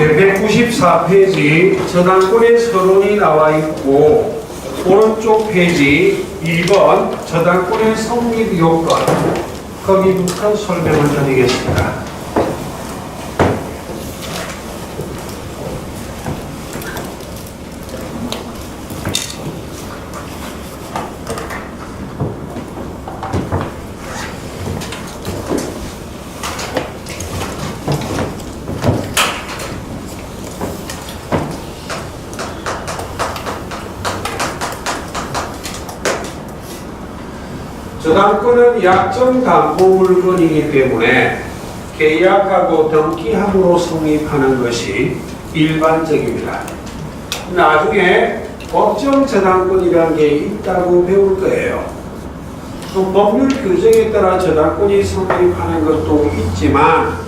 194페이지 저당권의 서론이 나와 있고 오른쪽 페이지 2번 저당권의 성립 요건 거기부터 설명을 드리겠습니다. 저당권은 약정 담보 물건이기 때문에 계약하고 등기함으로 성립하는 것이 일반적입니다. 나중에 법정 저당권이라는 게 있다고 배울 거예요. 그 법률 규정에 따라 저당권이 성립하는 것도 있지만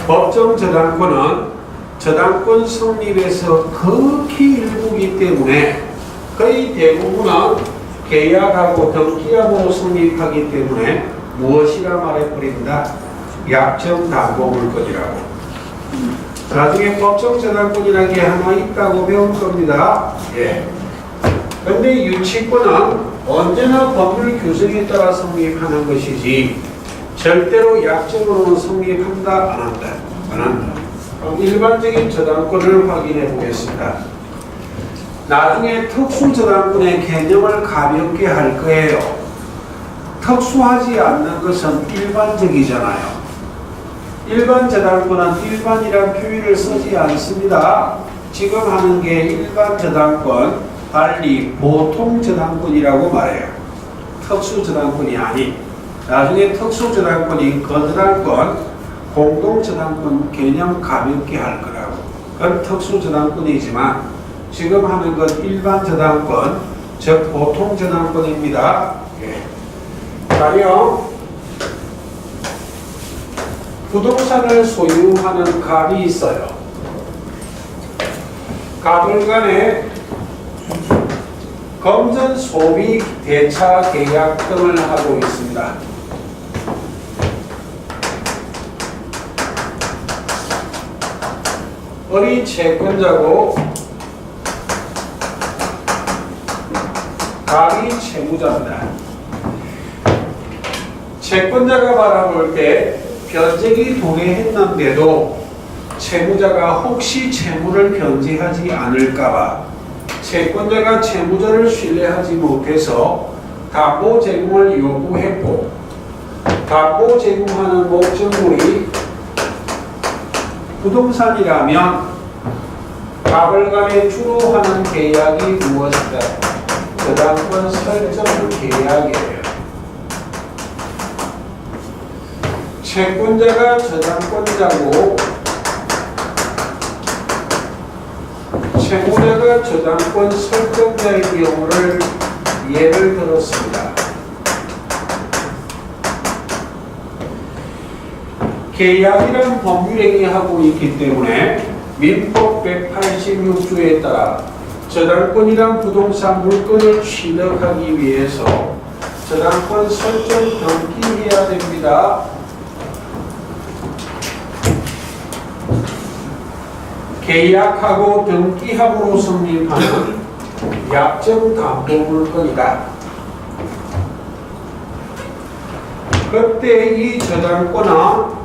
법정 저당권은 저당권 성립에서 극히 일부이기 때문에 거의 대부분은 계약하고 등기함으로 성립하기 때문에 무엇이라 말해버린다? 약정 담보 물건이라고. 나중에 법정 저당권이라는 게 하나 있다고 배울 겁니다. 예. 근데 유치권은 언제나 법률 규정에 따라 성립하는 것이지 절대로 약정으로는 성립한다 안 한다? 안 한다. 그럼 일반적인 저당권을 확인해 보겠습니다. 나중에 특수저당권의 개념을 가볍게 할 거예요. 특수하지 않는 것은 일반적이잖아요. 일반 저당권은 일반이란 표현을 쓰지 않습니다. 지금 하는 게 일반 저당권, 달리 보통 저당권이라고 말해요. 특수저당권이 아닌. 나중에 특수저당권이 거저당권, 공동저당권 개념 가볍게 할 거라고. 그건 특수저당권이지만 지금 하는 건 일반 저당권, 즉 보통 저당권입니다. 예. 가령 부동산을 소유하는 갑이 있어요. 갑을 간에 금전 소비 대차 계약 등을 하고 있습니다. 을이 채권자고 갑이 채무자입니다. 채권자가 바라볼 때 변제기 동의했는데도 채무자가 혹시 채무를 변제하지 않을까봐 채권자가 채무자를 신뢰하지 못해서 담보 제공을 요구했고 담보 제공하는 목적물이 부동산이라면 갑을 간에 주로 하는 계약이 무엇이다? 저당권 설정 계약이에요. 채권자가 저당권자고 채무자가 저당권 설정자의 경우를 예를 들었습니다. 계약이란 법률행위 하고 있기 때문에 민법 186조에 따라 저당권이란 부동산 물건을 취득하기 위해서 저당권 설정 등기해야 됩니다. 계약하고 등기함으로 성립하는 약정 담보 물건이다. 그때 이 저당권은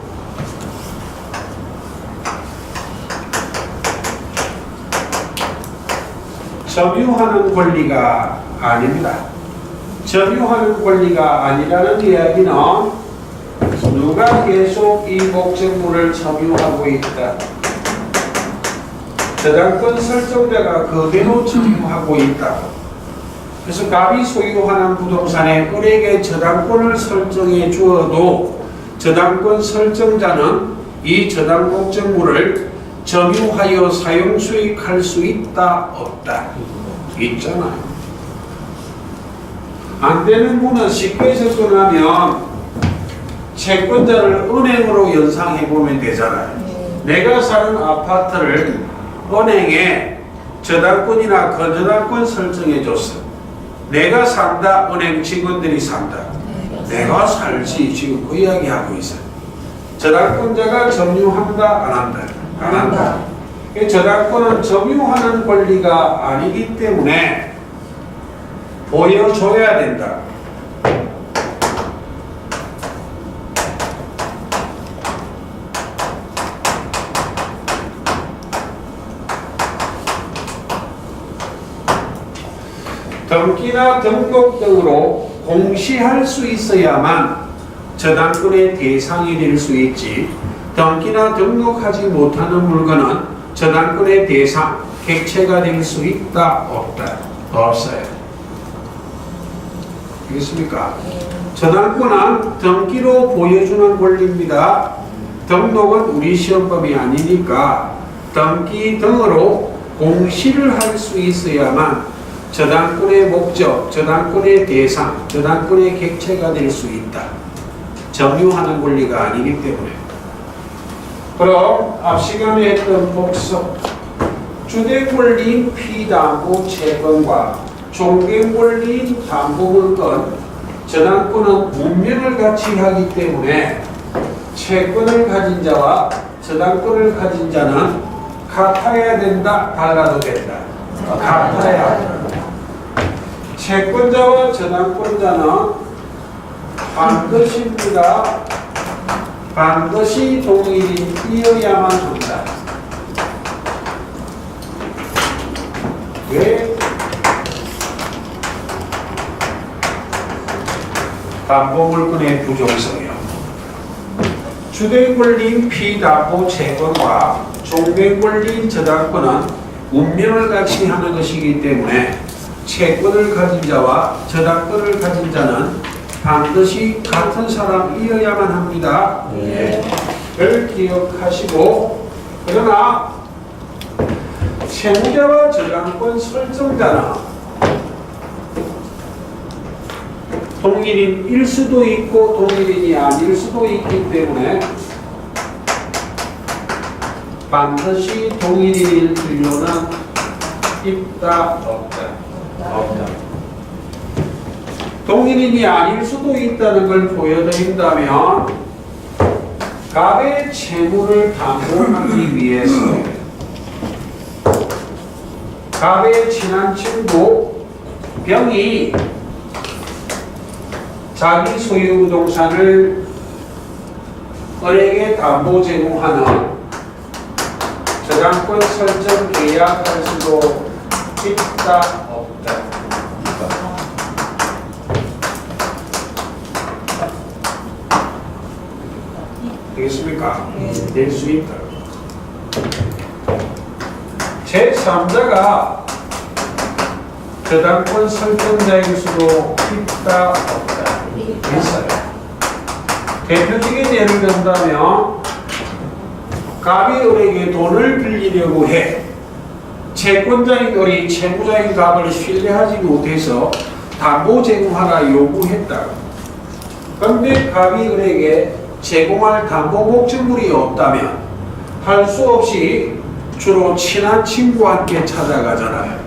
점유하는 권리가 아닙니다. 점유하는 권리가 아니라는 이야기는 누가 계속 이 목적물을 점유하고 있다. 저당권 설정자가 그대로 점유하고 있다고. 그래서 갑이 소유하는 부동산에 을에게 저당권을 설정해 주어도 저당권 설정자는 이 저당 목적물을 점유하여 사용 수익할 수 있다 없다? 있잖아요. 안 되는 분은 쉽게 접근하면 채권자를 은행으로 연상해 보면 되잖아요. 내가 사는 아파트를 은행에 저당권이나 거저당권 설정해 줬어. 내가 산다, 은행 직원들이 산다. 내가 살지, 지금 그 이야기 하고 있어. 저당권자가 점유한다, 안 한다? 안 한다. 저당권은 점유하는 권리가 아니기 때문에 보여줘야 된다. 등기나 등록 등으로 공시할 수 있어야만 저당권의 대상이 될 수 있지, 등기나 등록하지 못하는 물건은 저당권의 대상, 객체가 될 수 있다, 없다? 없어요. 알겠습니까? 저당권은 등기로 보여주는 권리입니다. 등록은 우리 시험법이 아니니까 등기 등으로 공시를 할 수 있어야만 저당권의 목적, 저당권의 대상, 저당권의 객체가 될 수 있다. 점유하는 권리가 아니기 때문에. 그럼 앞 시간에 했던 복석, 주된 권리인 피담보 채권과 종된 권리인 담보물건, 저당권은 문명을 같이 하기 때문에 채권을 가진 자와 저당권을 가진 자는 같아야 된다, 달라도 된다. 같아야 된다. 채권자와 저당권자는 반드시입니다. 반드시 동일이어야만 한다. 왜? 담보물건의 부정성이요. 주된 권리인 피담보 채권과 종된 권리인 저당권은 운명을 같이 하는 것이기 때문에 채권을 가진 자와 저당권을 가진 자는 반드시 같은 사람이어야만 합니다. 를 기억하시고, 그러나 채무자와 저당권 설정자는 동일인일 수도 있고 동일인이 아닐 수도 있기 때문에 반드시 동일인일 필요는 있다, 없다? 없다. 동일인이 아닐 수도 있다는 걸 보여드린다면 갑의 채무를 담보하기 위해서 갑의 친한 친구 병이 자기 소유 부동산을 을에게 담보 제공하는 저당권 설정 계약할 수도 있다, 없다? 되겠습니까? 될 수 있다. 제3자가 저당권 설정자일 수도 있다, 없다? 있어요. 대표적인 예를 든다면 갑이 을에게 돈을 빌리려고 해. 채권자인 을이 채무자인 갑을 신뢰하지 못해서 담보 제공하라 요구했다. 그런데 갑이 을에게 제공할 담보 목적물이 없다면 할 수 없이 주로 친한 친구와 함께 찾아가잖아요.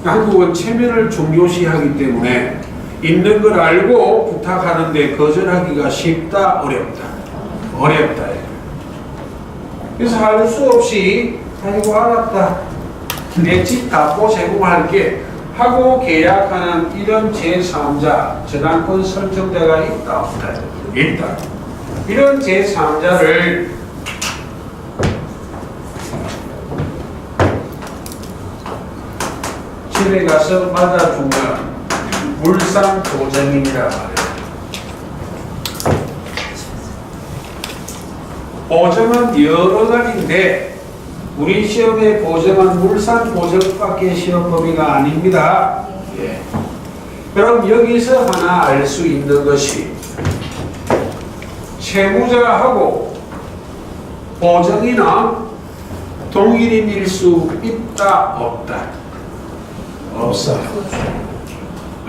한국은 체면을 중요시하기 때문에 있는 걸 알고 부탁하는데 거절하기가 쉽다, 어렵다? 어렵다. 그래서 할 수 없이 아이고 알았다, 내 집 담보 제공할게 하고 계약하는 이런 제3자, 저당권 설정자가 있다, 없다? 있다. 이런 제3자를 집에 가서 맞아주면 물상보증인이라 말해요. 보증은 여러 가지인데 우리 시험의 보증은 물상보증밖에 시험 범위가 아닙니다. 예. 그럼 여기서 하나 알 수 있는 것이 채무자하고 보증인은 동일인일 수 있다, 없다? 없어요.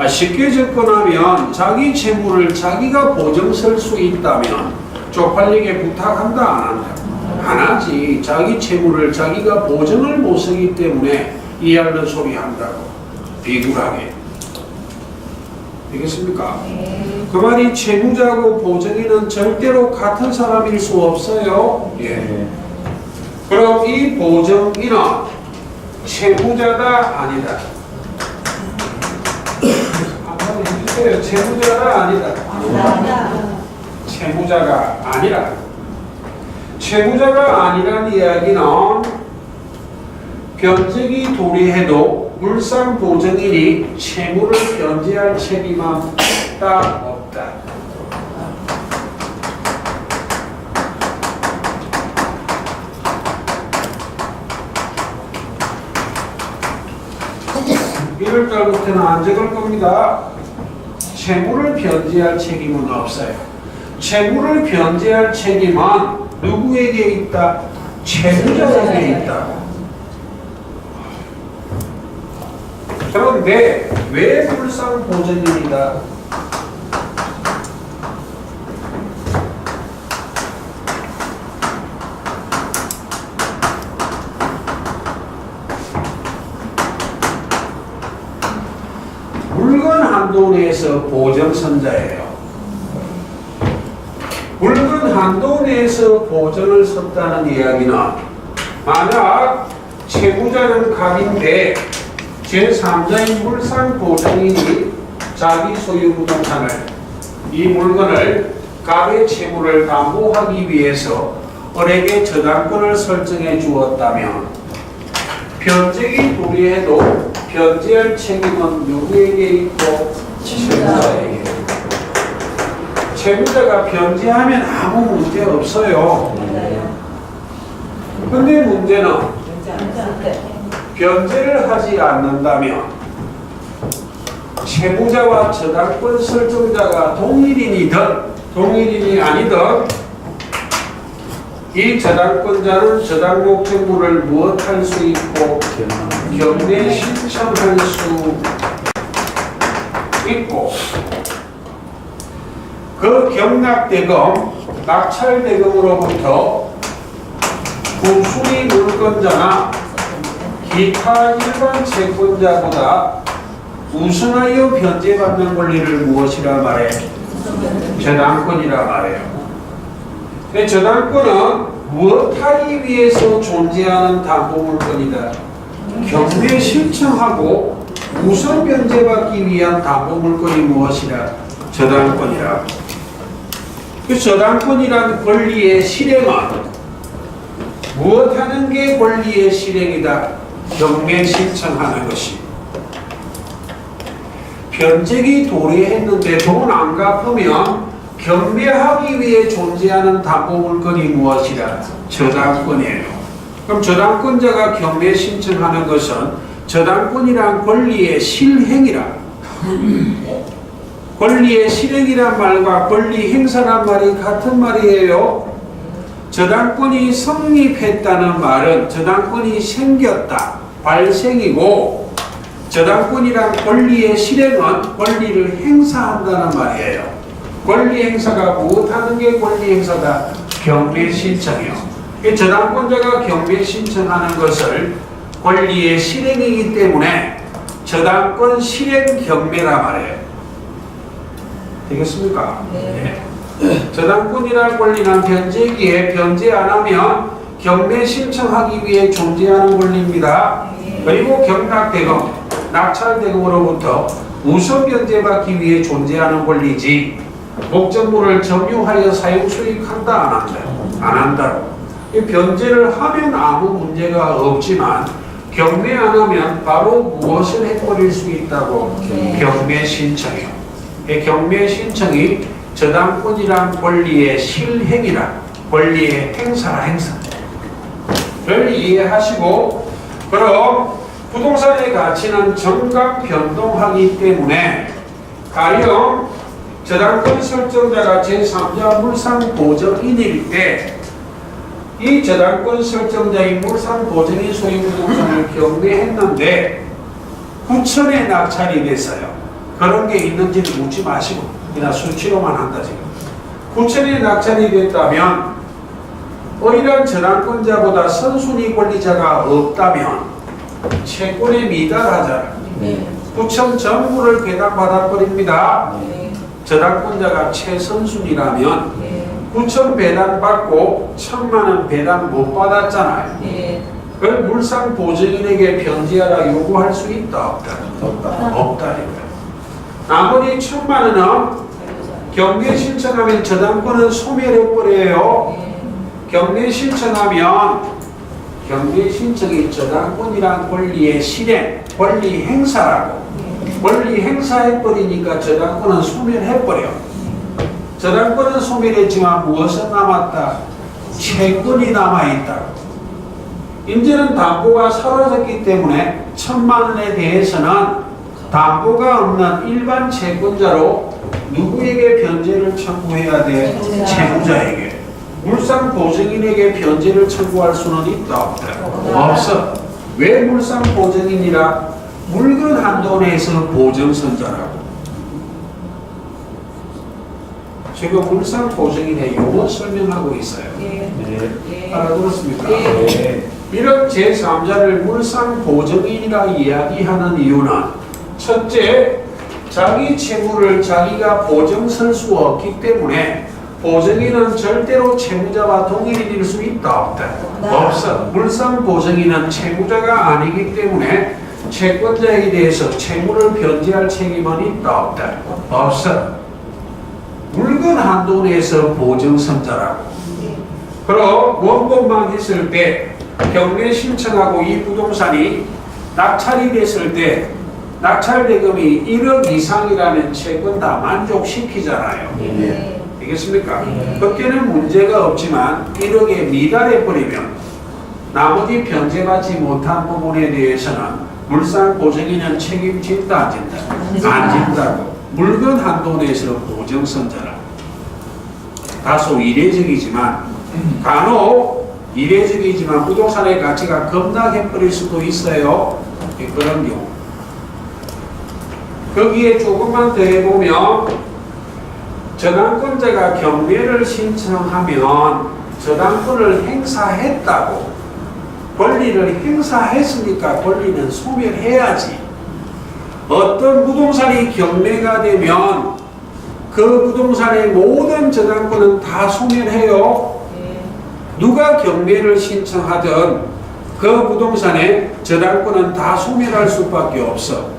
쉽게 접근하면 자기 채무를 자기가 보증 설 수 있다면 쪽팔리게 부탁한다, 안 한다? 안 하지. 자기 채무를 자기가 보증을 못 쓰기 때문에 이해하는 소리 한다고. 비굴하게. 되겠습니까? 그 말이 채무자하고 보증인은 절대로 같은 사람일 수 없어요. 예. 그럼 이 보정인은 채무자다 아니다. 한번 해주세요. 채무자다 아니다. 채무자가 아니라. 채무자가 아니란 이야기는 변제기 도래해도 물상보정인이 채무를 변제할 책임은 딱 없다. (1월 달부터는 안 적을 겁니다. 채무를 변제할 책임은 없어요. 채무를 변제할 책임은 누구에게 있다? 채무자에게 있다. 그런데 왜 물상보정인이다? 물건 한도 내에서 보정선자예요. 물건 한도 내에서 보정을 섰다는 이야기는 만약 채무자는 갑인데 제3자인 물상보정인이 자기 소유 부동산을 이 물건을 갑의 채무를 담보하기 위해서 을에게 저당권을 설정해 주었다면 변제기 도래해도 변제할 책임은 누구에게 있고 채무자에게. 채무자가 변제하면 아무 문제 없어요. 근데 문제는 변제를 하지 않는다면 채무자와 저당권 설정자가 동일인이든 동일인이 아니든 이 저당권자는 저당 목적물을 무엇할 수 있고 경매 신청할 수 있고 그 경락대금, 낙찰대금으로부터 구순위 물건자나 기타 일반 채권자보다 우선하여 변제받는 권리를 무엇이라 말해? 저당권이라 말해요. 근데 저당권은 무엇하기 위해서 존재하는 담보물건이다. 경매 신청하고 우선 변제받기 위한 담보물건이 무엇이라? 저당권이라. 그 저당권이란 권리의 실행은 무엇하는 게 권리의 실행이다? 경매 신청하는 것이. 변제기 도래했는데 돈 안 갚으면 경매하기 위해 존재하는 담보물건이 무엇이라? 저당권이에요. 그럼 저당권자가 경매 신청하는 것은 저당권이란 권리의 실행이라. 권리의 실행이란 말과 권리 행사란 말이 같은 말이에요. 저당권이 성립했다는 말은 저당권이 생겼다, 발생이고, 저당권이란 권리의 실행은 권리를 행사한다는 말이에요. 권리 행사가 무엇하는 게 권리 행사다? 경매 신청이요. 저당권자가 경매 신청하는 것을 권리의 실행이기 때문에 저당권 실행 경매라 말이에요. 되겠습니까? 네. 저당권이라는 권리는 변제기에 변제 안 하면 경매 신청하기 위해 존재하는 권리입니다. 그리고 경락대금, 낙찰대금으로부터 우선 변제받기 위해 존재하는 권리지 목적물을 점유하여 사용 수익한다 안 한다? 안 한다고. 변제를 하면 아무 문제가 없지만 경매 안 하면 바로 무엇을 해버릴 수 있다고? 경매 신청이요. 경매 신청이 저당권이란 권리의 실행이라, 권리의 행사라 행사를 이해하시고, 그럼 부동산의 가치는 정각 변동하기 때문에 가령 저당권 설정자가 제3자 물상보정인일 때 이 저당권 설정자인 물상보정인 소유 부동산을 경매했는데 구천에 낙찰이 됐어요. 그런 게 있는지는 묻지 마시고 그냥 수치로만 한다 지금. 구천에 낙찰이 됐다면 어이란 저당권자보다 선순위 권리자가 없다면 채권에 미달하잖아. 구천 전부를 배당받아버립니다. 저당권자가 최선순위라면 9천 배당 받고 1,000만 원 배당 못 받았잖아요. 예. 그걸 물상 보증인에게 변제하라 요구할 수 있다 없다? 없다 이거예요. 나머지 1,000만 원은 경매 신청하면 저당권은 소멸해버려요. 경매 신청하면 경매 신청이 저당권이란 권리의 실행, 권리 행사라고. 권리 행사해버리니까 저당권은 소멸해버려. 저당권은 소멸했지만 무엇은 남았다? 채권이 남아있다고. 이제는 담보가 사라졌기 때문에 1,000만 원에 대해서는 담보가 없는 일반 채권자로 누구에게 변제를 청구해야 돼? 채무자에게. 물상 보증인에게 변제를 청구할 수는 있다 없다? 없어. 왜 물상 보증인이라? 물건 한도 내에서 보증선자라고. 지금 물상 보증인의 용어 설명하고 있어요. 예. 알아들었습니까? 예. 이런 제3자를 물상 보증인이라 이야기하는 이유는 첫째, 자기 채무를 자기가 보증설 수 없기 때문에 보증인은 절대로 채무자와 동일인일 수 있다 없다? 없어. 물상 보증인은 채무자가 아니기 때문에 채권자에 대해서 채무를 변제할 책임은 있다 없다? 없어. 물건 한도 내에서 보증선자라고. 그럼 원본만 했을 때 경매 신청하고 이 부동산이 낙찰이 됐을 때 낙찰 대금이 1억 이상이라면 채권 다 만족시키잖아요. 알겠습니까? 그때는 문제가 없지만 1억에 미달해 버리면 나머지 변제받지 못한 부분에 대해서는 물상 보증인은 책임진다 안 진다? 안 진다고. 물건 한도 내에서 보증선자라. 다소 이례적이지만 간혹 이례적이지만 부동산의 가치가 급락해버릴 수도 있어요. 그런 경우. 거기에 조금만 더 해보면 저당권자가 경매를 신청하면 저당권을 행사했다고. 권리를 행사했으니까 권리는 소멸해야지. 어떤 부동산이 경매가 되면 그 부동산의 모든 저당권은 다 소멸해요. 누가 경매를 신청하든 그 부동산의 저당권은 다 소멸할 수밖에 없어.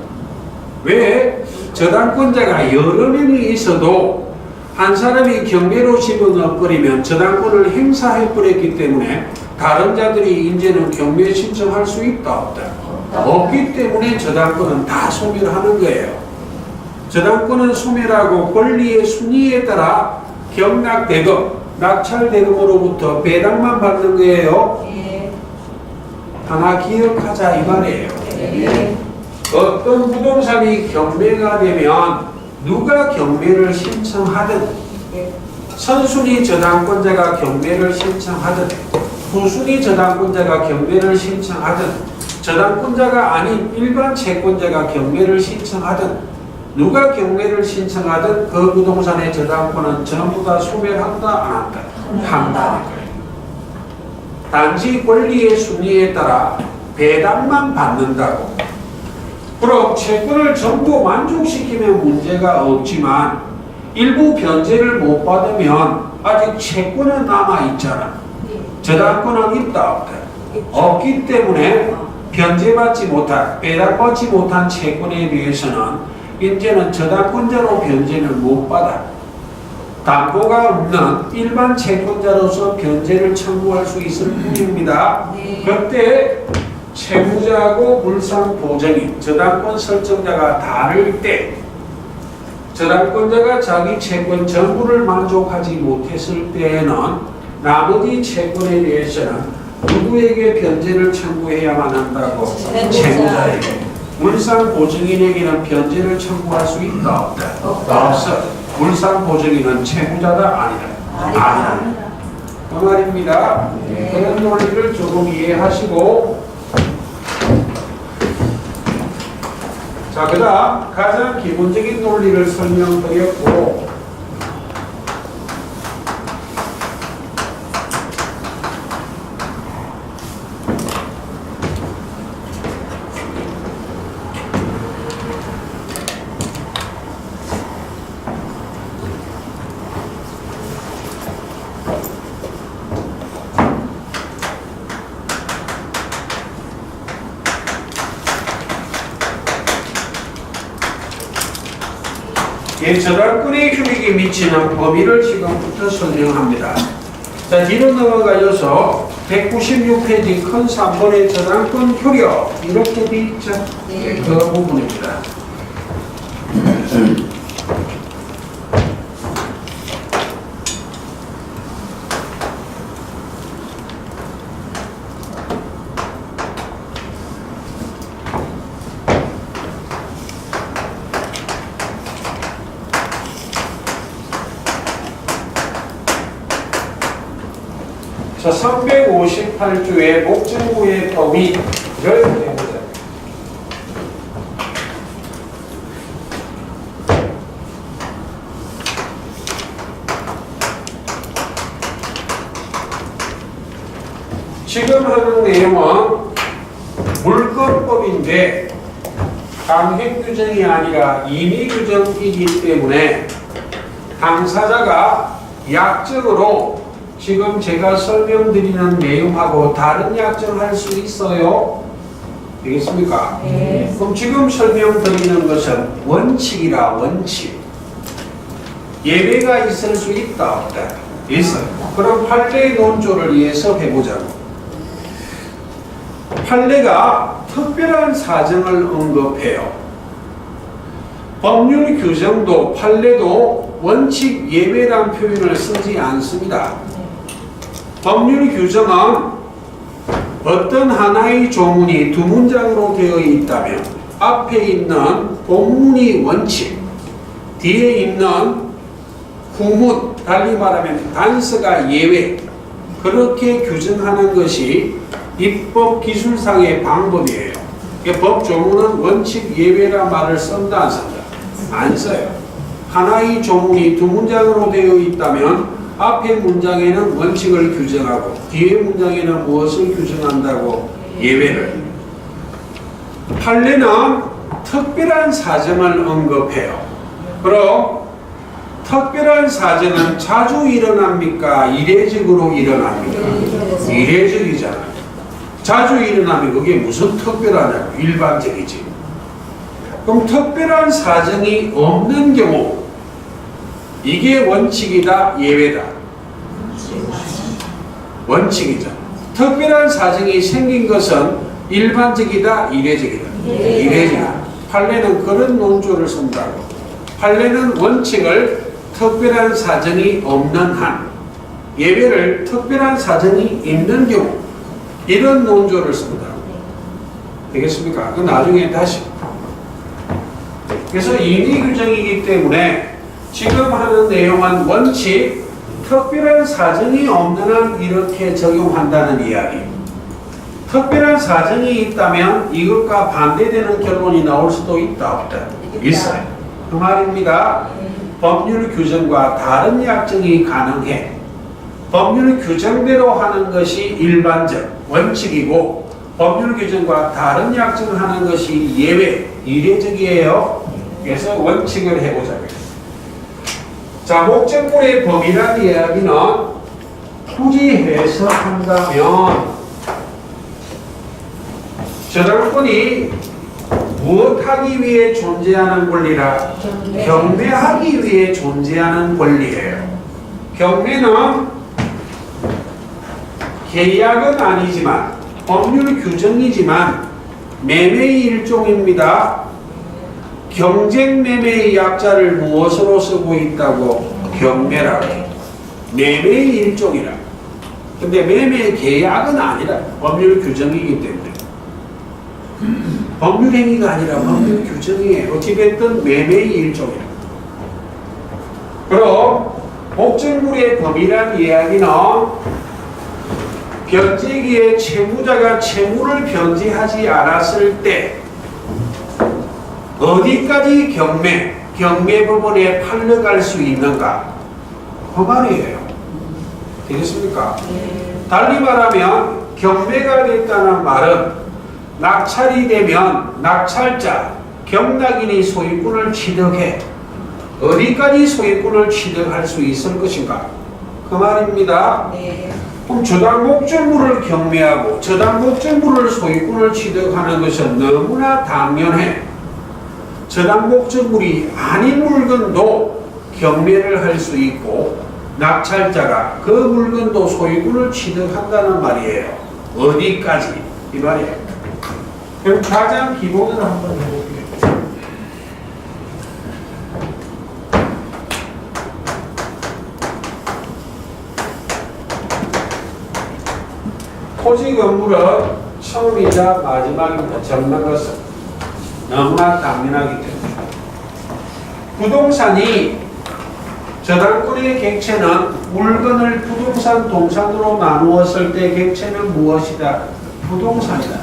왜? 저당권자가 여러 명이 있어도 한 사람이 경매로 집어넣어버리면 저당권을 행사해버렸기 때문에 다른 자들이 이제는 경매 신청할 수 있다 없다? 없기 때문에 저당권은 다 소멸하는 거예요. 저당권은 소멸하고 권리의 순위에 따라 경락대금, 낙찰대금으로부터 배당만 받는 거예요. 하나 기억하자 이 말이에요. 어떤 부동산이 경매가 되면 누가 경매를 신청하든 선순위 저당권자가 경매를 신청하든 후순위 저당권자가 경매를 신청하든 저당권자가 아닌 일반 채권자가 경매를 신청하든 누가 경매를 신청하든 그 부동산의 저당권은 전부 다 소멸한다 안 한다? 한다. 단지 권리의 순위에 따라 배당만 받는다고. 그럼 채권을 전부 만족시키면 문제가 없지만 일부 변제를 못 받으면 아직 채권은 남아있잖아. 저당권은 있다 없다? 없기 때문에 변제받지 못한, 배당받지 못한 채권에 대해서는 이제는 저당권자로 변제를 못 받아. 담보가 없는 일반 채권자로서 변제를 청구할 수 있을 뿐입니다. 그때 채무자하고 물상보증인, 저당권 설정자가 다를 때 저당권자가 자기 채권 전부를 만족하지 못했을 때에는 나머지 채권에 대해서는 누구에게 변제를 청구해야만 한다고? 채무자에게. 물상보증인에게는 변제를 청구할 수 있다 없다? 없어. 물상보증인은 채무자다 아니다? 아니다. 그 말입니다. 그런 논리를 조금 이해하시고 자, 그 다음 가장 기본적인 논리를 설명드렸고 저당권의 효력이 미치는 범위를 지금부터 설명합니다. 자, 뒤로 넘어가셔서 196페이지 큰 3번의 저당권 효력 이렇게 돼 있죠? 네, 그 부분입니다. 자, 358조의 목적구의 범위를 해보자. 지금 하는 내용은 물권법인데 강행 규정이 아니라 임의 규정이기 때문에 당사자가 약정으로 지금 제가 설명드리는 내용하고 다른 약정할 수 있어요? 되겠습니까? 네. 그럼 지금 설명드리는 것은 원칙이라 원칙. 예외가 있을 수 있다 없다? 있어요. 그럼 판례 논조를 위해서 해보자고. 판례가 특별한 사정을 언급해요. 법률 규정도 판례도 원칙 예외란 표현을 쓰지 않습니다. 법률 규정은 어떤 하나의 조문이 두 문장으로 되어 있다면 앞에 있는 본문이 원칙, 뒤에 있는 후문, 달리 말하면 단서가 예외, 그렇게 규정하는 것이 입법 기술상의 방법이에요. 법 조문은 원칙 예외라 말을 쓴다 안 쓴다? 안 써요. 하나의 조문이 두 문장으로 되어 있다면 앞에 문장에는 원칙을 규정하고 뒤에 문장에는 무엇을 규정한다고? 예외를. 판례는 특별한 사정을 언급해요. 그럼 특별한 사정은 자주 일어납니까? 이례적으로 일어납니까? 이례적이잖아요. 자주 일어나면 그게 무슨 특별하냐고? 일반적이지. 그럼 특별한 사정이 없는 경우 이게 원칙이다, 예외다? 원칙이죠. 특별한 사정이 생긴 것은 일반적이다, 이례적이다? 이례적이다. 판례는 그런 논조를 쓴다고. 판례는 원칙을 특별한 사정이 없는 한, 예외를 특별한 사정이 있는 경우 이런 논조를 쓴다고. 되겠습니까? 그 나중에 다시. 그래서 임의 규정이기 때문에 지금 하는 내용은 원칙, 특별한 사정이 없는 한 이렇게 적용한다는 이야기. 특별한 사정이 있다면 이것과 반대되는 결론이 나올 수도 있다 없다? 있어요. 그 말입니다. 법률 규정과 다른 약정이 가능해. 법률 규정대로 하는 것이 일반적, 원칙이고 법률 규정과 다른 약정을 하는 것이 예외, 이례적이에요. 그래서 원칙을 해보자고요. 자, 목적물의 범위란 이야기는 굳이 해석한다면 저당권이 무엇하기 위해 존재하는 권리라? 경매하기 위해 존재하는 권리예요. 경매는 계약은 아니지만 법률 규정이지만 매매의 일종입니다. 경쟁 매매의 약자를 무엇으로 쓰고 있다고? 경매라고. 매매의 일종이라. 근데 매매 계약은 아니라 법률 규정이기 때문에. 법률 행위가 아니라 법률 규정이에요. 어찌됐든 매매의 일종이라. 그럼 목적물의 범위란 이야기는 변제기에 채무자가 채무를 변제하지 않았을 때 어디까지 경매법원에 팔려갈 수 있는가? 그 말이에요. 되겠습니까? 달리 말하면 경매가 됐다는 말은 낙찰이 되면 낙찰자, 경락인이 소유권을 취득해 어디까지 소유권을 취득할 수 있을 것인가? 그 말입니다. 그럼 저당 목적물을 경매하고 저당 목적물을 소유권을 취득하는 것은 너무나 당연해. 저당 목적물이 아닌 물건도 경매를 할 수 있고 낙찰자가 그 물건도 소유권을 취득한다는 말이에요. 어디까지? 이 말이에요. 그럼 가장 기본으로 한번 해볼게요. 토지 건물은 처음이자 마지막입니다. 정말 것은 너무나 당연하기 때문에 부동산이 저당권의 객체는 물건을 부동산, 동산으로 나누었을 때 객체는 무엇이다? 부동산이다.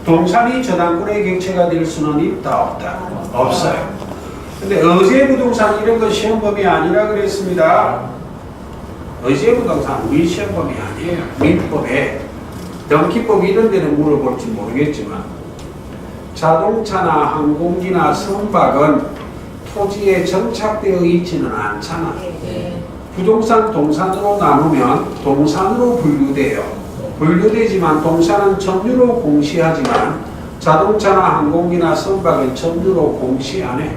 동산이 저당권의 객체가 될 수는 있다, 없다? 없어요. 근데 의제 부동산 이런 건 시험범위 아니라 그랬습니다. 의제 부동산 우리 시험범위 아니에요. 민법에 등기법 이런 데는 물어볼지 모르겠지만 자동차나 항공기나 선박은 토지에 정착되어 있지는 않잖아. 부동산 동산으로 나누면 동산으로 분류돼요. 분류되지만 동산은 점유로 공시하지만 자동차나 항공기나 선박은 점유로 공시 안 해.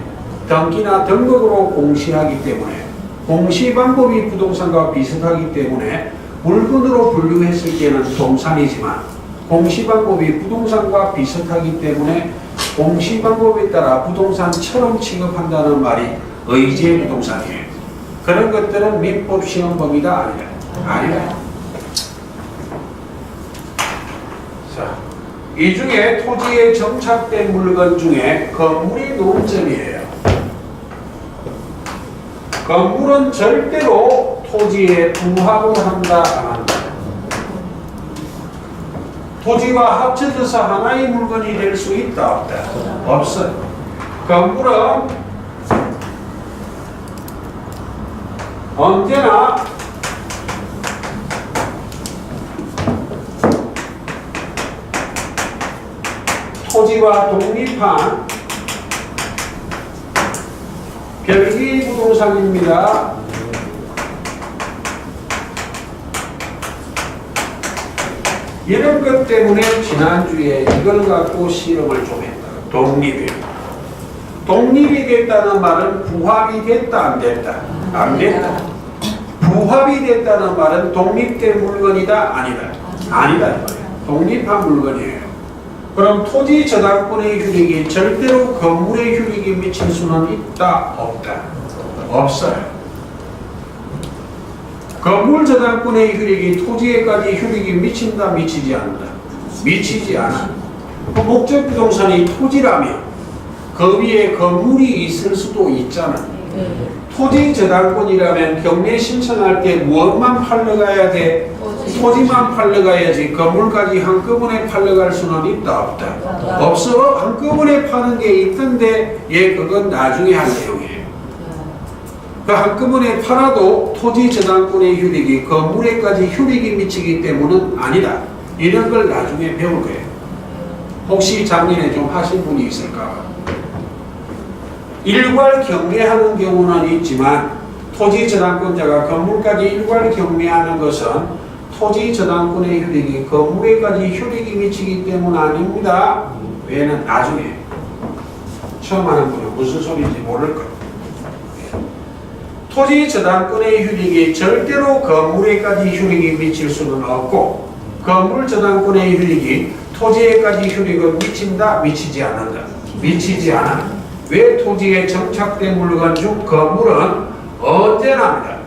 등기나 등록으로 공시하기 때문에 공시 방법이 부동산과 비슷하기 때문에 물건으로 분류했을 때는 동산이지만 공시 방법이 부동산과 비슷하기 때문에 공시 방법에 따라 부동산처럼 취급한다는 말이 의제 부동산이에요. 그런 것들은 민법 시험 범위다 아니다. 아니다. 자, 이 중에 토지에 정착된 물건 중에 건물이 논점이에요. 건물은 절대로 토지에 부합을 한다 안 한다. 토지와 합쳐져서 하나의 물건이 될 수 있다 없다? 없어요. 건물은 언제나 토지와 독립한 별개의 부동산입니다. 이런 것 때문에 지난주에 이걸 갖고 실험을 좀 했다. 독립이에요. 독립이 됐다는 말은 부합이 됐다 안 됐다? 안 됐다. 부합이 됐다는 말은 독립된 물건이다 아니다? 아니다 이 말이에요. 독립한 물건이에요. 그럼 토지 저당권의 효력이 절대로 건물의 효력이 미칠 수는 있다 없다? 없어요. 건물 저당권의 효력이 토지에까지 효력이 미친다 미치지 않는다? 미치지 않아. 그 목적 부동산이 토지라면 그 위에 건물이 있을 수도 있잖아. 토지 저당권이라면 경매 신청할 때 무엇만 팔러 가야 돼? 토지만 팔러 가야지 건물까지 한꺼번에 팔러 갈 수는 있다 없다? 없어. 한꺼번에 파는 게 있던데 그건 나중에 할 내용이에요. 그 한꺼번에 팔아도 토지 저당권의 효력이 건물에까지 효력이 미치기 때문은 아니다. 이런 걸 나중에 배울 거예요. 혹시 작년에 좀 하신 분이 있을까? 일괄 경매하는 경우는 있지만 토지 저당권자가 건물까지 일괄 경매하는 것은 토지 저당권의 효력이 건물에까지 효력이 미치기 때문 아닙니다. 왜는 나중에 처음 하는 분은 무슨 소리인지 모를 거예요. 토지 저당권의 효력이 절대로 건물에까지 효력이 미칠 수는 없고 건물 저당권의 효력이 토지에까지 효력을 미친다 미치지 않는다? 미치지 않아. 왜 토지에 정착된 물건 중 건물은 언제나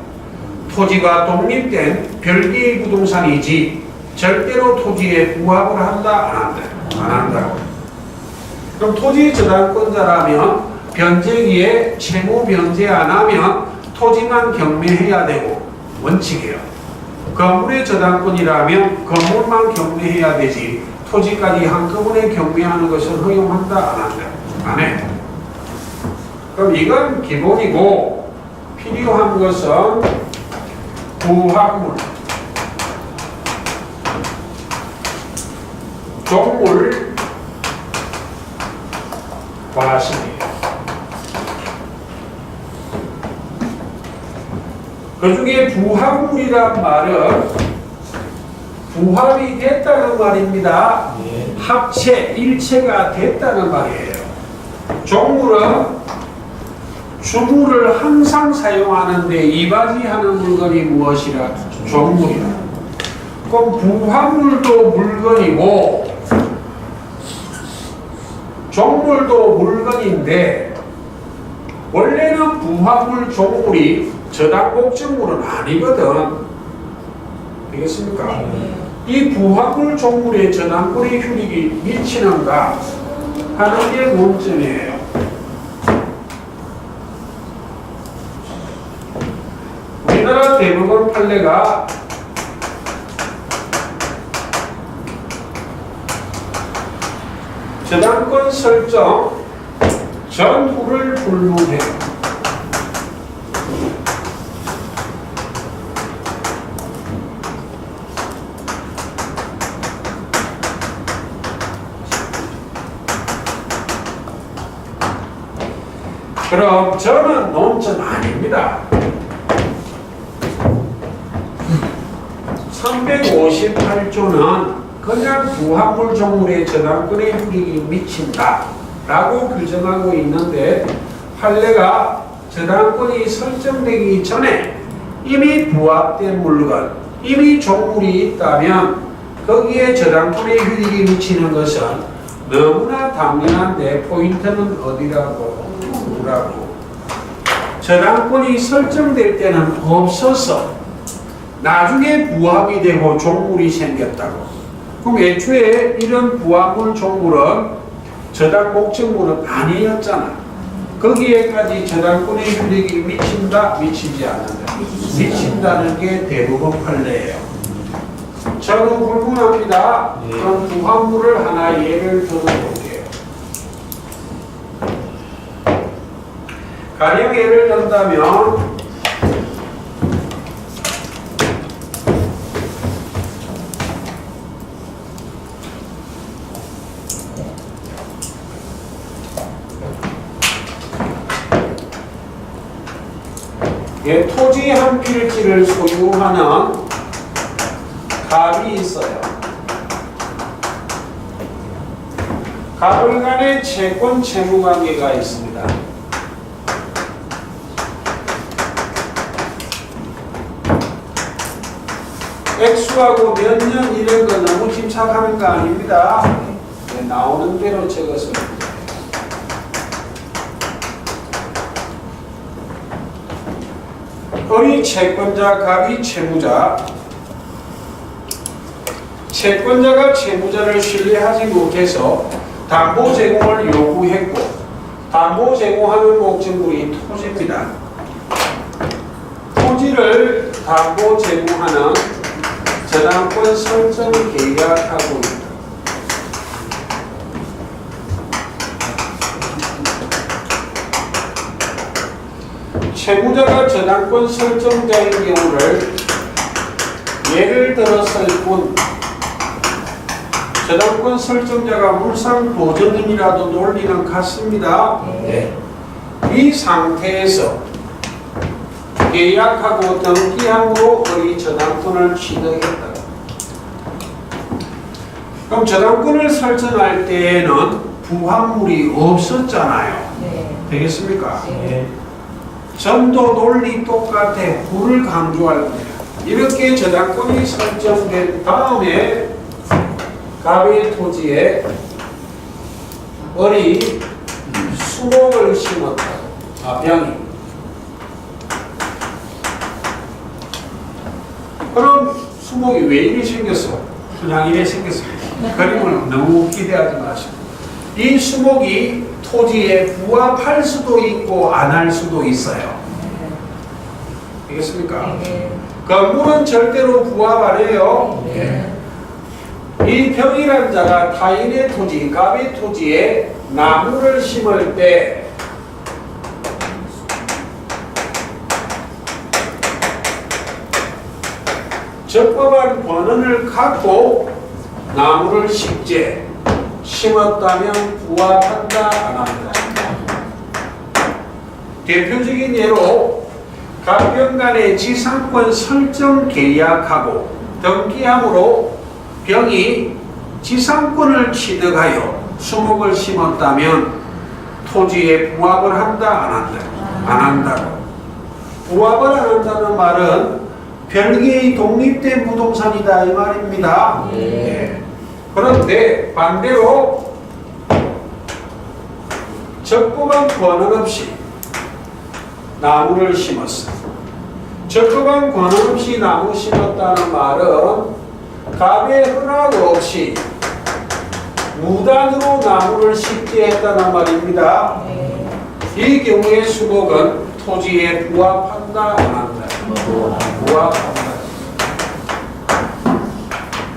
토지가 독립된 별개의 부동산이지 절대로 토지에 부합을 한다 안 한다? 안 한다. 그럼 토지 저당권자라면 변제기에 채무 변제 안 하면 토지만 경매해야 되고 원칙이에요. 건물의 저당권이라면 건물만 경매해야 되지 토지까지 한꺼번에 경매하는 것을 허용한다 안 한다? 안 해. 그럼 이건 기본이고 필요한 것은 부합물, 종물, 과실이에요. 그 중에 부합물이란 말은 부합이 됐다는 말입니다. 합체, 일체가 됐다는 말이에요. 종물은 주물을 항상 사용하는데 이바지하는 물건이 무엇이라? 종물이다. 그럼 부화물도 물건이고 종물도 물건인데 원래는 부화물 종물이 저당 목적물은 아니거든. 되겠습니까? 이 부화물 종물에 저당권의 효력이 미치는가 하는 게 문제예요. 우리나라 대법원 판례가 저당권 설정 전후를 불문해요. 그럼 저는 논점 아닙니다. 358조는 그냥 부합물 종물의 저당권의 효력이 미친다 라고 규정하고 있는데 판례가 저당권이 설정되기 전에 이미 부합된 물건, 이미 종물이 있다면 거기에 저당권의 효력이 미치는 것은 너무나 당연한데 포인트는 어디라고? 누구라고? 저당권이 설정될 때는 없어서 나중에 부합이 되고 종물이 생겼다고. 그럼 애초에 이런 부합물 종물은 저당 목적물은 아니었잖아. 거기에까지 저당권의 효력이 미친다? 미치지 않는다? 미친다는 게 대부분 판례예요. 저는 불문합니다. 그럼 부합물을 하나 예를 들어볼게요. 가령 예를 든다면 토지 한 필지를 소유하는 갑이 있어요. 갑을 간의 채권 채무 관계가 있습니다. 액수하고 몇 년 이런 거 너무 짐작하는 거 아닙니다. 네, 나오는 대로 적어서. 을이 채권자, 갑이 채무자. 채권자가 채무자를 신뢰하지 못해서 담보 제공을 요구했고, 담보 제공하는 목적물이 토지입니다. 토지를 담보 제공하는 저당권 설정 계약하고 있다. 채무자가 저당권 설정자인 경우를 예를 들었을 뿐 저당권 설정자가 물상 보증인이라도 논리는 같습니다. 네. 이 상태에서 계약하고 등기함으로 을이 저당권을 취득했다. 그럼 저당권을 설정할 때에는 부합물이 없었잖아요. 네. 되겠습니까? 네. 전도 논리 똑같아. 후를 강조할 거예요. 이렇게 저당권이 설정된 다음에 갑의 토지에 을이 수목을 심었다. 병이. 그럼 수목이 왜 이리 생겼어? 그냥 이래 생겼어. 그림을 너무 기대하지 마시고. 이 수목이 토지에 부합할 수도 있고 안 할 수도 있어요. 알겠습니까? 건물은 절대로 부합 안 해요. 이 병이란 자가 타인의 토지, 갑의 토지에 나무를 심을 때 적법한 권한을 갖고 나무를 심었다면 부합한다 안 한다. 대표적인 예로 갑병 간의 지상권 설정 계약하고 등기함으로 병이 지상권을 취득하여 수목을 심었다면 토지에 부합을 한다 안 한다? 안 한다고. 부합을 안 한다는 말은 별개의 독립된 부동산이다 이 말입니다. 예. 그런데 반대로 적법한 권한 없이 나무를 심었어. 적법한 권한 없이 나무 심었다는 말은 갑의 허락 없이 무단으로 나무를 심게 했다는 말입니다. 이 경우에 수목은 토지에 부합한다 안 한다? 부합한다.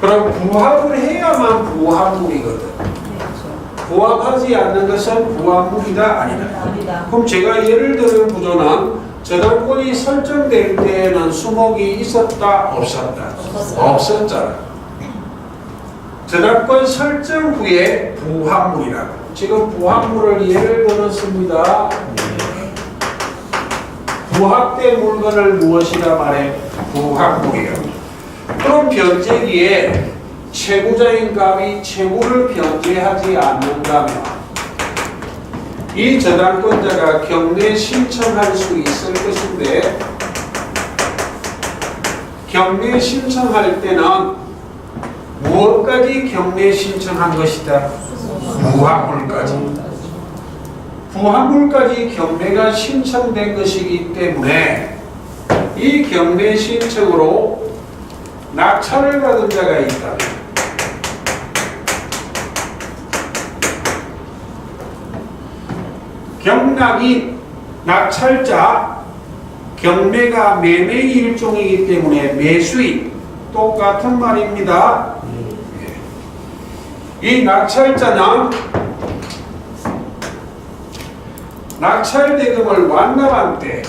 그럼 부합을 해야만 부합물이거든. 부합하지 않는 것은 부합물이다 아니다. 그럼 제가 예를 드는 구조는 저당권이 설정될 때에는 수목이 있었다 없었다? 없었잖아. 저당권 설정 후에 부합물이라고. 지금 부합물을 예를 들었습니다. 부합된 물건을 무엇이라 말해? 부합물이요. 그럼 변제기에 채무자인 갑이 채무를 변제하지 않는다면 이 저당권자가 경매 신청할 수 있을 것인데 경매 신청할 때는 무엇까지 경매 신청한 것이다? 부합물까지. 부합물까지 경매가 신청된 것이기 때문에 이 경매 신청으로 낙찰을 받은 자가 있다면 경락인 낙찰자 경매가 매매의 일종이기 때문에 매수인 똑같은 말입니다. 이 낙찰자는 낙찰 대금을 완납한 때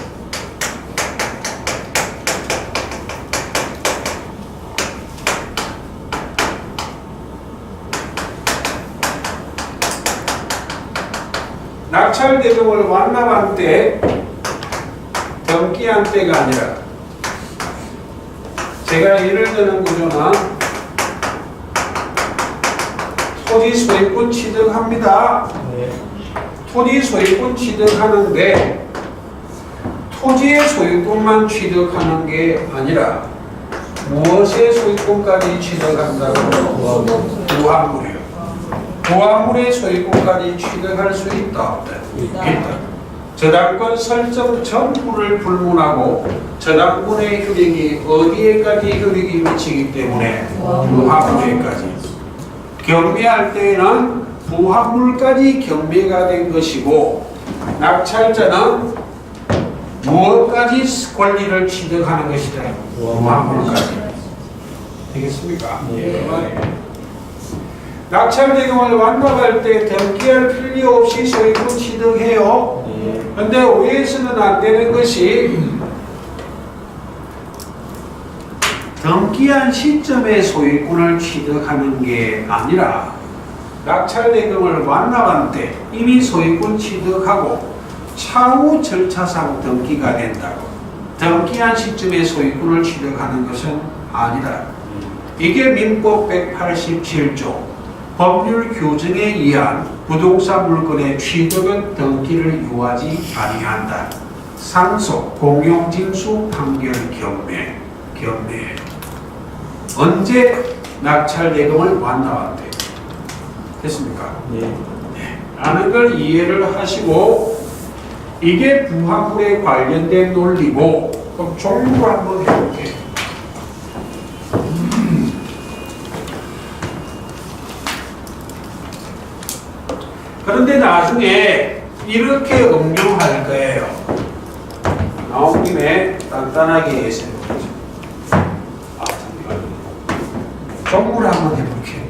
낙찰 대금을 완납한 때 등기한 때가 아니라 제가 예를 드는 구조는 토지 소유권 취득합니다. 토지 소유권 취득하는데 토지의 소유권만 취득하는 게 아니라 무엇의 소유권까지 취득한다고? 부합물이요. 부합물의 소유권까지 취득할 수 있다 없다? 있다. 저당권 설정 전부를 불문하고 저당권의 효력이 어디에까지 효력이 미치기 때문에 부합물에까지. 경매할 때에는 부합물까지 경매가 된 것이고 낙찰자는 무엇까지 권리를 취득하는 것이다? 부합물까지. 되겠습니까? 예. 낙찰 대금을 완납할 때 등기할 필요 없이 소유권 취득해요. 그런데 오해해서는 안 되는 것이 등기한 시점에 소유권을 취득하는 게 아니라 낙찰 대금을 완납한 때 이미 소유권 취득하고 차후 절차상 등기가 된다고. 등기한 시점에 소유권을 취득하는 것은 아니다. 이게 민법 187조 법률 규정에 의한 부동산 물건의 취득은 등기를 요하지 아니한다. 상속, 공용징수, 판결, 경매. 언제 낙찰 대금을 완납한대? 됐습니까? 네. 라는 걸 이해를 하시고 이게 부합물에 관련된 논리고 그럼 종류로 한번 해볼게요. 그런데 나중에 이렇게 응용할 거예요. 나온 김에 간단하게 해석해보죠. 종물 한번 해볼게요.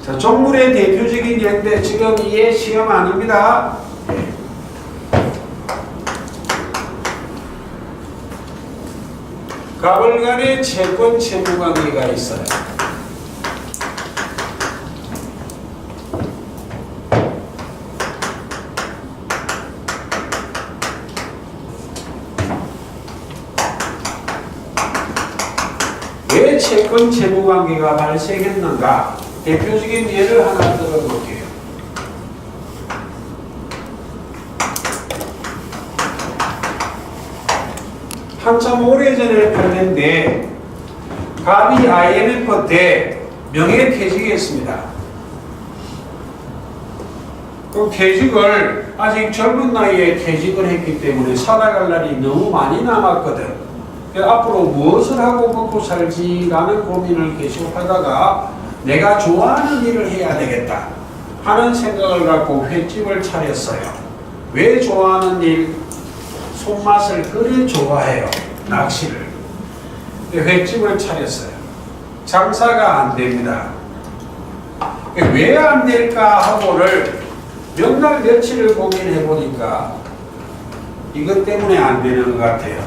자, 종물의 대표적인 예인데 지금 이해 시험 아닙니다. 갑을 간에 채권 채무 관계가 있어요. 왜 채권 채무 관계가 발생했는가? 대표적인 예를 하나 들어볼게요. 한참 오래전에 판례인데 갑이 IMF 때 명예퇴직했습니다. 그 퇴직을 아직 젊은 나이에 퇴직을 했기 때문에 살아갈 날이 너무 많이 남았거든. 앞으로 무엇을 하고 먹고 살지라는 고민을 계속 하다가 내가 좋아하는 일을 해야 되겠다 하는 생각을 갖고 횟집을 차렸어요. 왜 좋아하는 일? 손맛을 그리 좋아해요. 낚시를. 횟집을 차렸어요. 장사가 안 됩니다. 왜 안 될까 하고를 몇 날 며칠을 고민해 보니까 이것 때문에 안 되는 것 같아요.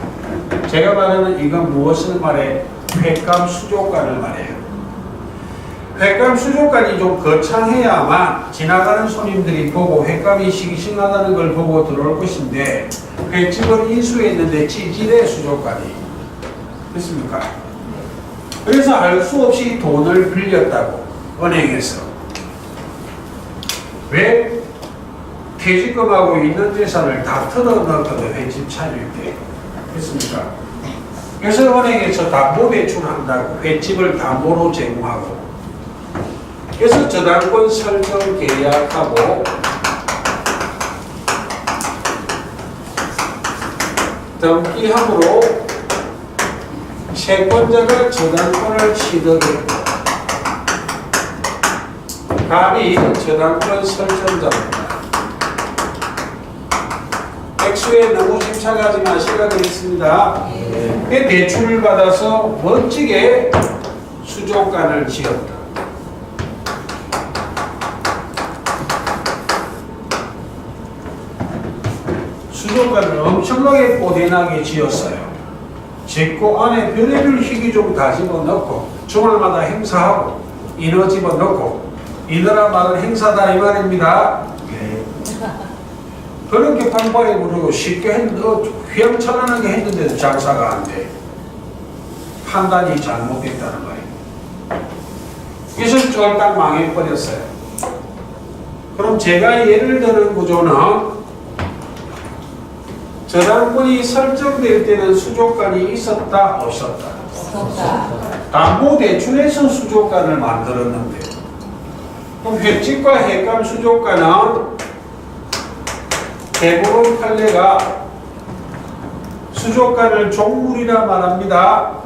제가 말하는 이건 무엇을 말해? 횟감 수족관을 말해요. 횟감 수족관이 좀 거창해야만 지나가는 손님들이 보고 횟감이 싱싱하다는 걸 보고 들어올 것인데 횟집을 인수했는데 찌질해 수족관이. 됐습니까? 그래서 할 수 없이 돈을 빌렸다고 은행에서. 왜? 퇴직금하고 있는 재산을 다 털어넣거든 횟집 차릴 때. 됐습니까? 그래서 은행에서 담보대출한다고 횟집을 담보로 제공하고, 그래서 저당권 설정 계약하고 등기함으로 채권자가 저당권을 취득했고 갑이 저당권 설정자입니다. 액수에 너무 집착하지 마시라 그랬습니다. 대출을 받아서 멋지게 수족관을 지었다. 수족관을 엄청나게 뽀대나게 지었어요. 짓고 안에 별의별 희귀종 다 집어넣고 주말마다 행사하고 인어 집어넣고 인어란 말은 행사다 이 말입니다. 그렇게 판판해 부르고 쉽게 했는데 휘황찬란하게 했는데도 장사가 안 돼. 판단이 잘못됐다는 거예요. 그래서 쫄딱 망해버렸어요. 그럼 제가 예를 드는 구조는 저당권이 설정될 때는 수족관이 있었다 없었다? 없었다. 담보대출에서 수족관을 만들었는데 그럼 횟집과 횟감 수족관은 대부분 판례가 수족관을 종물이라 말합니다.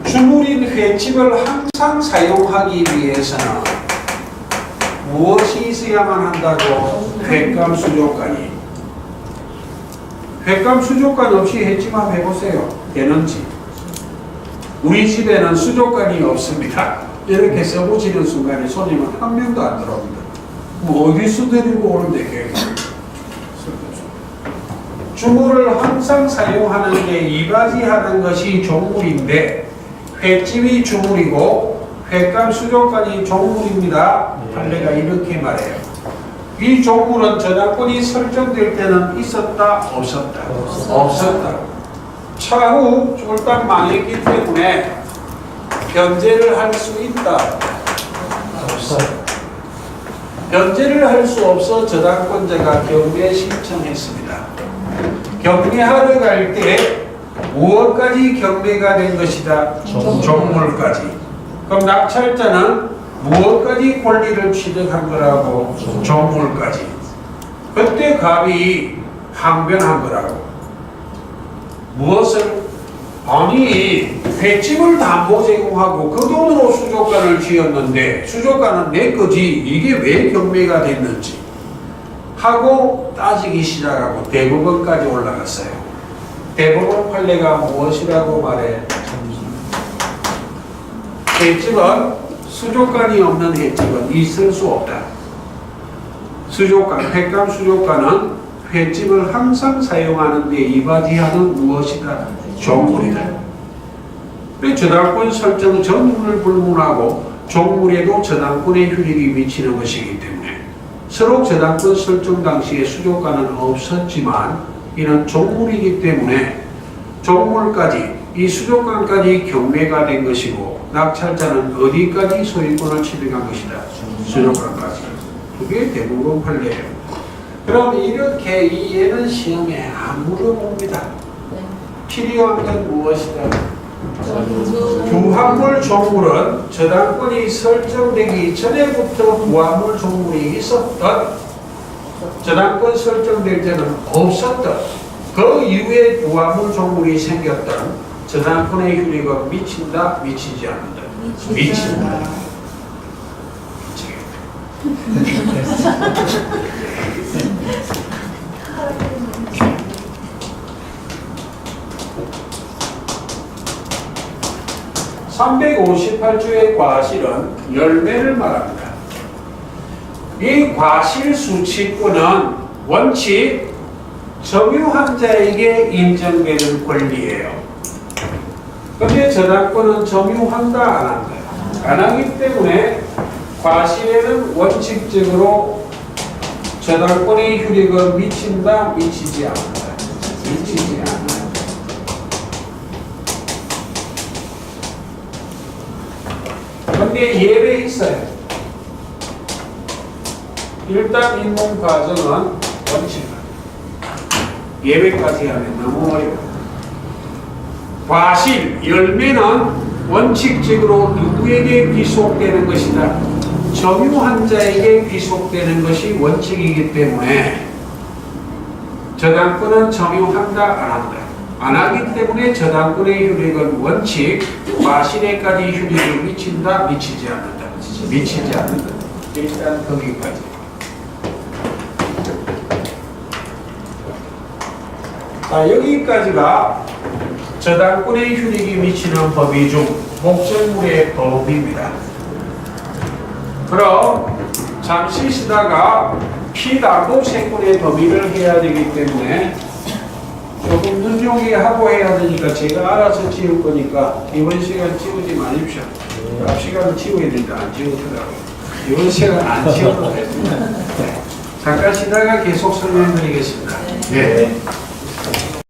주물인 횟집을 항상 사용하기 위해서는 무엇이 있어야만 한다고? 횟감 수족관이. 횟감 수족관 없이 횟집 한번 해보세요. 되는지. 우리 집에는 수족관이 없습니다. 이렇게 써붙이는 순간에 손님은 한 명도 안 들어옵니다. 뭐 어디서 데리고 오는데 계획. 주물을 항상 사용하는 게 이바지하는 것이 종물인데 횟집이 주물이고 횟감 수족관이 종물입니다. 판례가 이렇게 말해요. 이 종물은 저당권이 설정될 때는 있었다 없었다? 없었다. 차후 쫄딱 망했기 때문에 변제를 할 수 있다 없어. 변제를 할 수 없어 저당권자가 경매 신청했습니다. 경매하러 갈 때 무엇까지 경매가 된 것이다? 종물까지. 그럼 낙찰자는 무엇까지 권리를 취득한 거라고? 종물까지. 그때 갑이 항변한 거라고. 무엇을? 아니 횟집을 담보 제공하고 그 돈으로 수족관을 지었는데 수족관은 내 거지 이게 왜 경매가 됐는지 하고 따지기 시작하고 대법원까지 올라갔어요. 대법원 판례가 무엇이라고 말해? 횟집은 수족관이 없는 횟집은 있을 수 없다. 수족관, 횟감 수족관은 횟집을 항상 사용하는 데 이바지하는 무엇이다? 종물이다. 저당권 설정 전물을 불문하고 종물에도 저당권의 효력이 미치는 것이기 때문에 서로 저당권 설정 당시에 수족관은 없었지만 이는 종물이기 때문에 종물까지 이 수족관까지 경매가 된 것이고 낙찰자는 어디까지 소유권을 취득한 것이다? 수족관까지. 그게 대부분 판례예요. 그럼 이렇게 이 예는 시험에 안 물어봅니다. 필요한 건 무엇이다? 정수. 부합물 조물은 저당권이 설정되기 전에부터 부합물 조물이 있었던, 저당권 설정될 때는 없었던, 그 이후에 부합물 조물이 생겼던 저당권의 효력은 미친다, 미치지 않는다. 미친다. (358조의) 과실은 열매를 말합니다. 이 과실 수취권은 원칙 점유한 자에게 인정되는 권리예요. 그런데 저당권은 점유한다, 안 한다? 안 하기 때문에 과실에는 원칙적으로 저당권의 효력은 미친다, 미치지 않는다. 미치지 않는다. 그런데 예외 있어요. 일단 입문 과정은 원칙. 예외까지 하면 너무 어려워. 과실, 열매는 원칙적으로 누구에게 귀속되는 것이다? 점유한 자에게 귀속되는 것이 원칙이기 때문에 저당권은 점유한다, 안 한다? 안 하기 때문에 저당권의 효력은 원칙, 과실에까지 효력을 미친다, 미치지 않는다. 미치지 않는다. 일단 거기까지. 자, 여기까지가 저당권의 효력이 미치는 법의 중 목적물의 법입니다. 그럼 잠시 쉬다가 피담보세권의 범위를 해야 되기 때문에 조금 눈여겨 하고 해야 되니까 제가 알아서 지울 거니까 이번 시간 지우지 마십시오. 앞 시간은 지워야 된다. 안 지우더라고요. 이번 시간 안 지워도 됩니다. 잠깐 쉬다가 계속 설명드리겠습니다. 네.